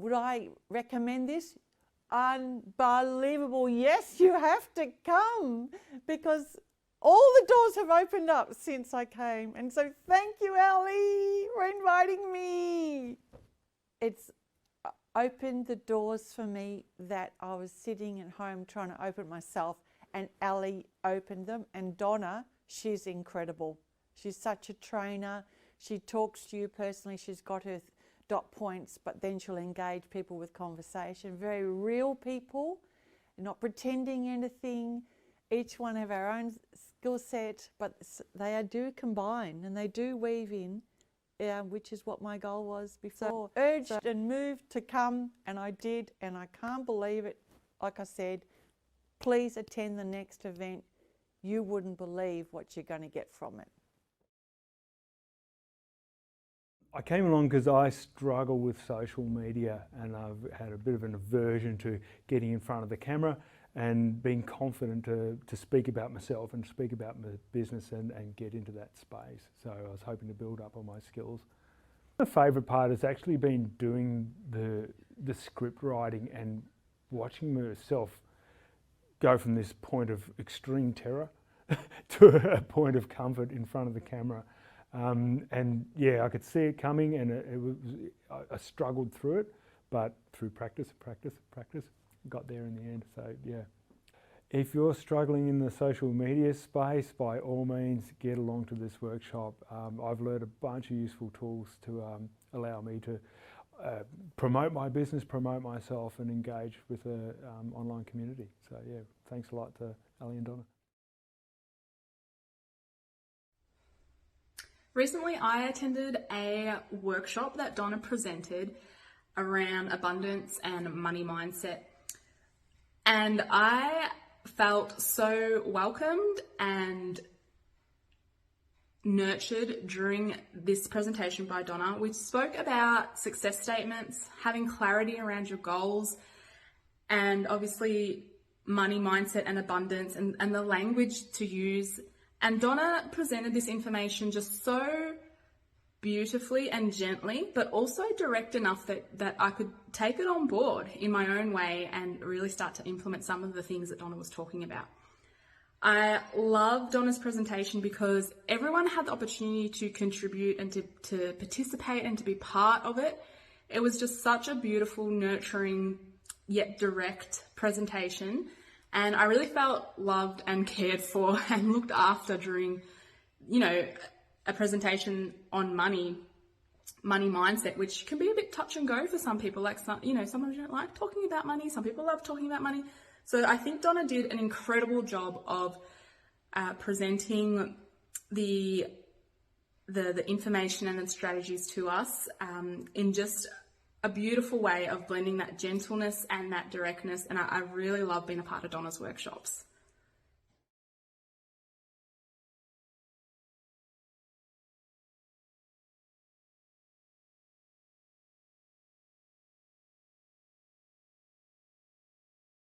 would I recommend this? Unbelievable. Yes, you have to come, because all the doors have opened up since I came. And so thank you, Ally, for inviting me. It's opened the doors for me that I was sitting at home trying to open myself, and Ally opened them. And Donna, she's incredible. She's such a trainer. She talks to you personally. She's got her dot points, but then she'll engage people with conversation. Very real people, not pretending anything. Each one have our own skill set, but they do combine and they do weave in, which is what my goal was before. So urged and moved to come, and I did, and I can't believe it. Like I said, please attend the next event. You wouldn't believe what you're going to get from it. I came along because I struggle with social media, and I've had a bit of an aversion to getting in front of the camera and being confident to speak about myself and speak about my business and get into that space. So I was hoping to build up on my skills. My favourite part has actually been doing the script writing and watching myself go from this point of extreme terror to a point of comfort in front of the camera. And yeah, I could see it coming, and I struggled through it, but through practice, got there in the end. So yeah, if you're struggling in the social media space, by all means get along to this workshop. I've learned a bunch of useful tools to allow me to promote my business, promote myself, and engage with the online community. So yeah, thanks a lot to Ally and Donna. Recently, I attended a workshop that Donna presented around abundance and money mindset. And I felt so welcomed and nurtured during this presentation by Donna. We spoke about success statements, having clarity around your goals, and obviously money mindset and abundance, and the language to use. And Donna presented this information just so beautifully and gently, but also direct enough that I could take it on board in my own way and really start to implement some of the things that Donna was talking about. I love Donna's presentation because everyone had the opportunity to contribute and to participate and to be part of it. It was just such a beautiful, nurturing, yet direct presentation. And I really felt loved and cared for and looked after during, a presentation on money mindset, which can be a bit touch and go for some people. Like some people don't like talking about money. Some people love talking about money. So I think Donna did an incredible job of presenting the information and the strategies to us in just a beautiful way of blending that gentleness and that directness. And I really love being a part of Donna's workshops.